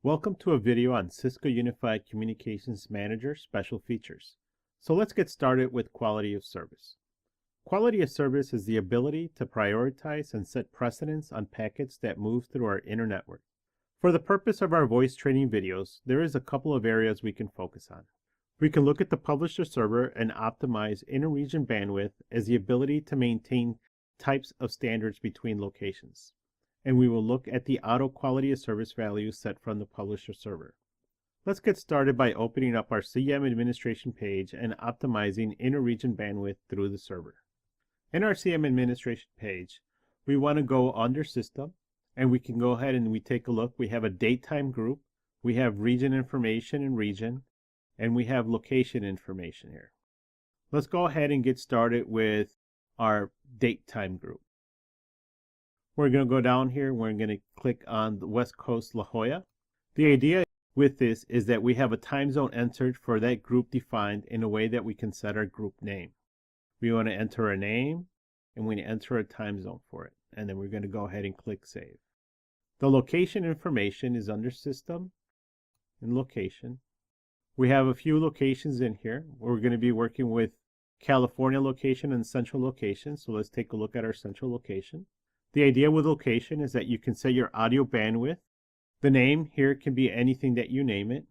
Welcome to a video on Cisco Unified Communications Manager special features. So let's get started with quality of service. Quality of service is the ability to prioritize and set precedence on packets that move through our inner network. For the purpose of our voice training videos, there is a couple of areas we can focus on. We can look at the publisher server and optimize inter-region bandwidth as the ability to maintain types of standards between locations. And we will look at the auto quality of service values set from the publisher server. Let's get started by opening up our CM administration page and optimizing inter-region bandwidth through the server. In our CM administration page, we want to go under System, and we can go ahead and we take a look. We have a date time group, we have region information and region, and we have location information here. Let's go ahead and get started with our date time group. We're going to go down here. We're going to click on the West Coast La Jolla. The idea with this is that we have a time zone entered for that group defined in a way that we can set our group name. We want to enter a name and we enter a time zone for it. And then we're going to go ahead and click Save. The location information is under System and Location. We have a few locations in here. We're going to be working with California location and central location. So let's take a look at our central location. The idea with location is that you can set your audio bandwidth. The name here can be anything that you name it.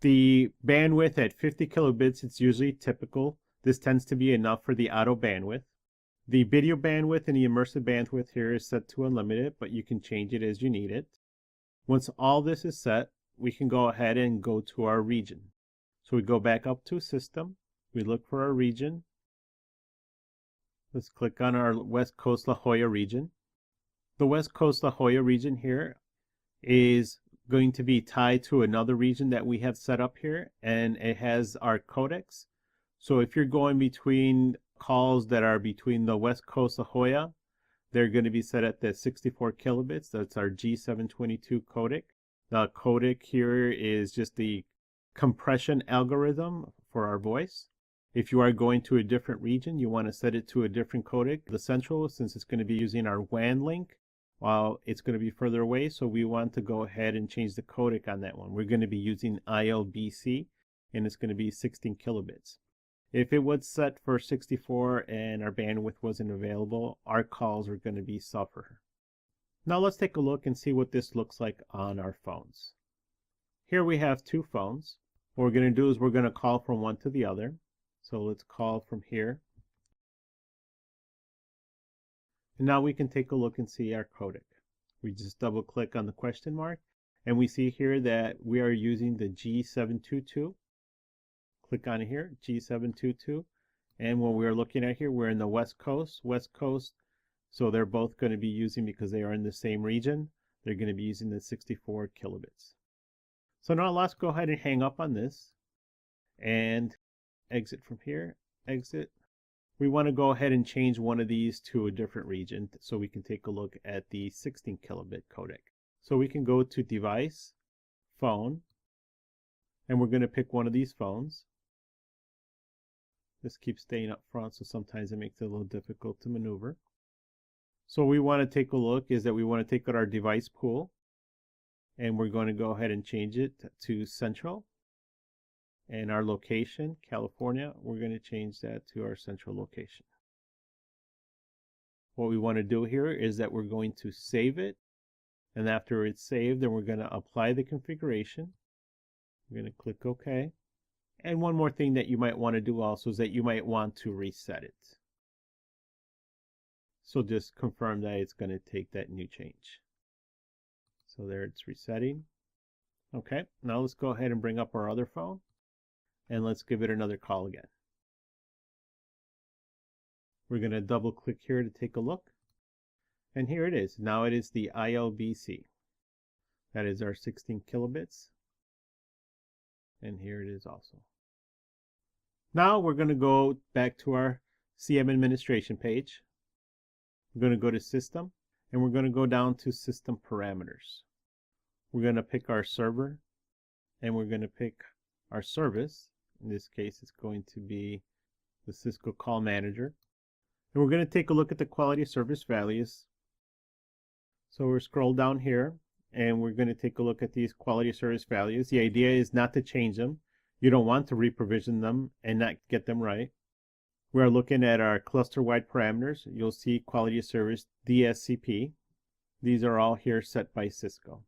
The bandwidth at 50 kilobits, it's usually typical. This tends to be enough for the auto bandwidth. The video bandwidth and the immersive bandwidth here is set to unlimited, but you can change it as you need it. Once all this is set, we can go ahead and go to our region. So we go back up to System. We look for our region. Let's click on our West Coast La Jolla region. The West Coast La Jolla region here is going to be tied to another region that we have set up here, and it has our codecs. So if you're going between calls that are between the West Coast La Jolla, they're going to be set at the 64 kilobits. That's our G722 codec. The codec here is just the compression algorithm for our voice. If you are going to a different region, you want to set it to a different codec. The central, since it's going to be using our WAN link, while it's going to be further away, so we want to go ahead and change the codec on that one. We're going to be using ILBC, and it's going to be 16 kilobits. If it was set for 64 and our bandwidth wasn't available, our calls are going to be suffer. Now let's take a look and see what this looks like on our phones. Here we have two phones. What we're going to do is we're going to call from one to the other. So let's call from here. And now we can take a look and see our codec. We just double click on the question mark and we see here that we are using the G722. Click on here, G722. And what we're looking at here, we're in the West Coast. So they're both going to be using, because they are in the same region, they're going to be using the 64 kilobits. So now let's go ahead and hang up on this and exit from here, exit. We want to go ahead and change one of these to a different region so we can take a look at the 16 kilobit codec. So we can go to Device, Phone, and we're going to pick one of these phones. This keeps staying up front, so sometimes it makes it a little difficult to maneuver. So we want to take a look is that we want to take out our device pool, and we're going to go ahead and change it to Central. And our location, California, we're going to change that to our central location. What we want to do here is that we're going to save it. And after it's saved, then we're going to apply the configuration. We're going to click OK. And one more thing that you might want to do also is that you might want to reset it. So just confirm that it's going to take that new change. So there it's resetting. Okay, now let's go ahead and bring up our other phone. And let's give it another call again. We're going to double click here to take a look. And here it is. Now it is the ILBC. That is our 16 kilobits. And here it is also. Now we're going to go back to our CM administration page. We're going to go to System, and we're going to go down to System Parameters. We're going to pick our server, and we're going to pick our service. In this case, it's going to be the Cisco Call Manager. And we're going to take a look at the quality of service values. So we'll scroll down here, and we're going to take a look at these quality of service values. The idea is not to change them. You don't want to reprovision them and not get them right. We're looking at our cluster-wide parameters. You'll see quality of service DSCP. These are all here set by Cisco.